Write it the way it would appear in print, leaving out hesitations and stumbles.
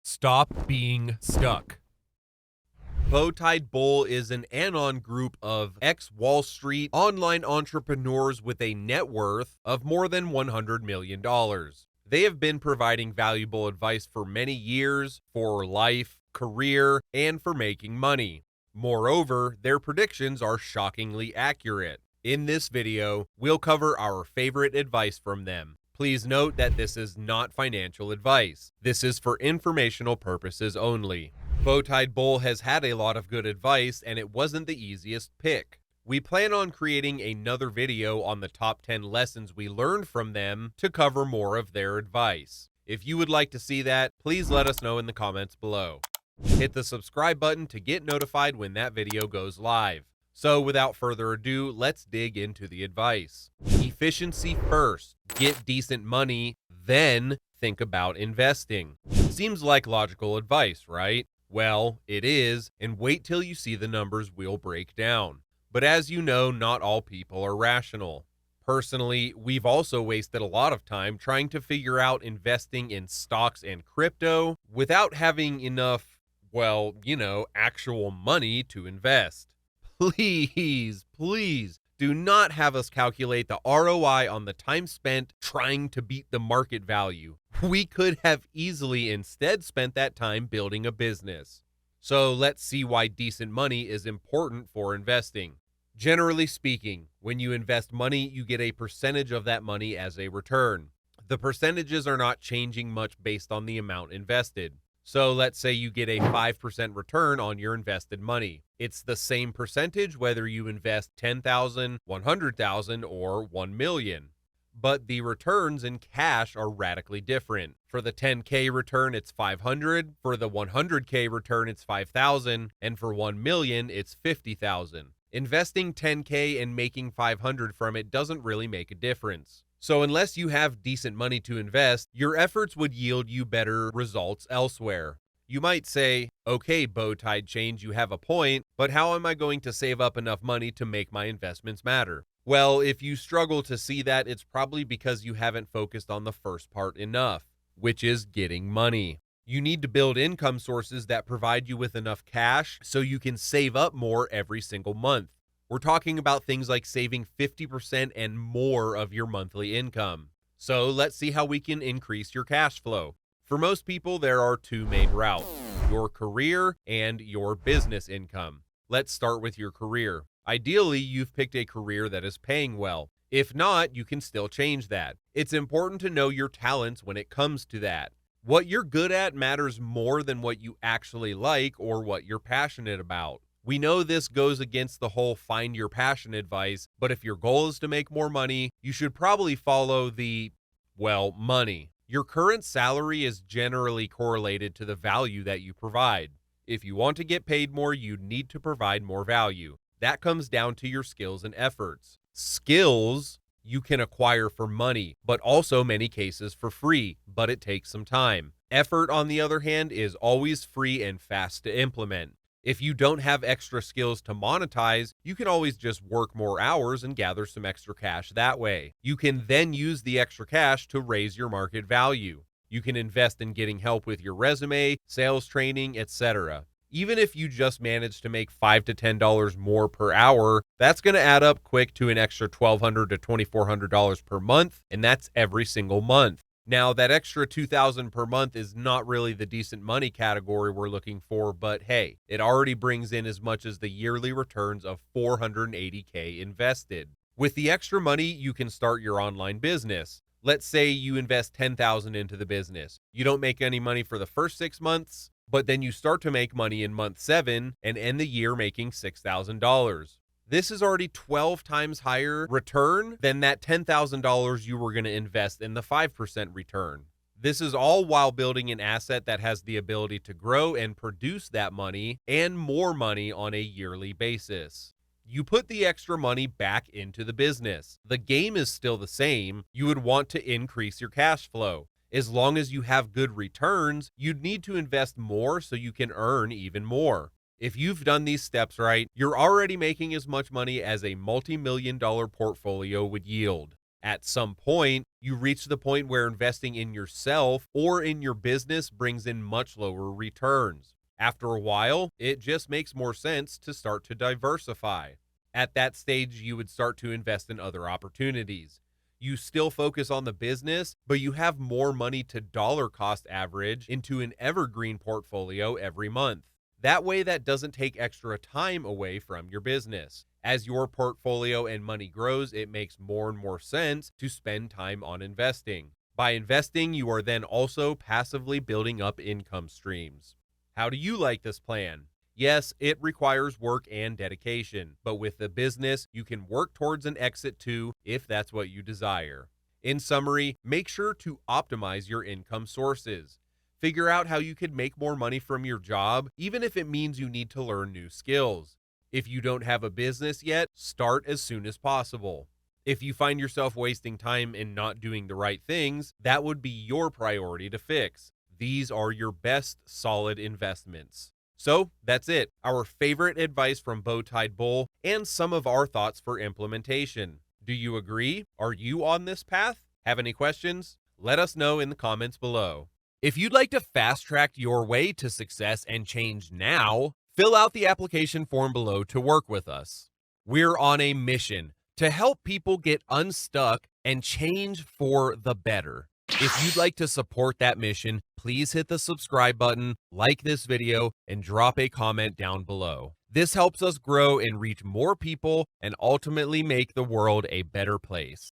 Stop being stuck. BowTiedBull is an anon group of ex-Wallstreet online entrepreneurs with a net worth of more than $100 million. They have been providing valuable advice for many years for life, career, and for making money. Moreover, their predictions are shockingly accurate. In this video, we'll cover our favorite advice from them. Please note that this is not financial advice. This is for informational purposes only. BowTiedBull has had a lot of good advice, and it wasn't the easiest pick. We plan on creating another video on the top 10 lessons we learned from them to cover more of their advice. If you would like to see that, please let us know in the comments below. Hit the subscribe button to get notified when that video goes live. So without further ado, let's dig into the advice. Efficiency first. Get decent money, then think about investing. Seems like logical advice, right? Well, it is, and wait till you see the numbers we'll break down. But as you know, not all people are rational. Personally, we've also wasted a lot of time trying to figure out investing in stocks and crypto without having enough, actual money to invest. Please do not have us calculate the ROI on the time spent trying to beat the market value. We could have easily instead spent that time building a business. So let's see why decent money is important for investing. Generally speaking, when you invest money, you get a percentage of that money as a return. The percentages are not changing much based on the amount invested. So let's say you get a 5% return on your invested money. It's the same percentage whether you invest $10,000, $100,000, or $1 million. But the returns in cash are radically different. For the 10K return, it's 500. For the 100K return, it's 5,000. And for 1 million, it's 50,000. Investing 10K and making 500 from it doesn't really make a difference. So unless you have decent money to invest, your efforts would yield you better results elsewhere. You might say, okay, BowTied Change, you have a point, but how am I going to save up enough money to make my investments matter? Well, if you struggle to see that, it's probably because you haven't focused on the first part enough, which is getting money. You need to build income sources that provide you with enough cash so you can save up more every single month. We're talking about things like saving 50% and more of your monthly income. So let's see how we can increase your cash flow. For most people, there are two main routes: your career and your business income. Let's start with your career. Ideally, you've picked a career that is paying well. If not, you can still change that. It's important to know your talents when it comes to that. What you're good at matters more than what you actually like or what you're passionate about. We know this goes against the whole find your passion advice, but if your goal is to make more money, you should probably follow the, money. Your current salary is generally correlated to the value that you provide. If you want to get paid more, you need to provide more value. That comes down to your skills and efforts. Skills you can acquire for money, but also many cases for free, but it takes some time. Effort, on the other hand, is always free and fast to implement. If you don't have extra skills to monetize, you can always just work more hours and gather some extra cash that way. You can then use the extra cash to raise your market value. You can invest in getting help with your resume, sales training, etc. Even if you just manage to make $5 to $10 more per hour, that's going to add up quick to an extra $1,200 to $2,400 per month, and that's every single month. Now, that extra $2,000 per month is not really the decent money category we're looking for, but hey, it already brings in as much as the yearly returns of $480K invested. With the extra money, you can start your online business. Let's say you invest $10,000 into the business. You don't make any money for the first 6 months, but then you start to make money in month 7 and end the year making $6,000. This is already 12 times higher return than that $10,000 you were going to invest in the 5% return. This is all while building an asset that has the ability to grow and produce that money and more money on a yearly basis. You put the extra money back into the business. The game is still the same. You would want to increase your cash flow. As long as you have good returns, you'd need to invest more so you can earn even more. If you've done these steps right, you're already making as much money as a multi-million-dollar portfolio would yield. At some point, you reach the point where investing in yourself or in your business brings in much lower returns. After a while, it just makes more sense to start to diversify. At that stage, you would start to invest in other opportunities. You still focus on the business, but you have more money to dollar cost average into an evergreen portfolio every month. That way, that doesn't take extra time away from your business. As your portfolio and money grows, it makes more and more sense to spend time on investing. By investing, you are then also passively building up income streams. How do you like this plan? Yes, it requires work and dedication, but with the business, you can work towards an exit too if that's what you desire. In summary, make sure to optimize your income sources. Figure out how you can make more money from your job, even if it means you need to learn new skills. If you don't have a business yet, start as soon as possible. If you find yourself wasting time and not doing the right things, that would be your priority to fix. These are your best solid investments. So that's it, our favorite advice from BowTiedBull and some of our thoughts for implementation. Do you agree? Are you on this path? Have any questions? Let us know in the comments below. If you'd like to fast track your way to success and change now, fill out the application form below to work with us. We're on a mission to help people get unstuck and change for the better. If you'd like to support that mission, please hit the subscribe button, like this video, and drop a comment down below. This helps us grow and reach more people and ultimately make the world a better place.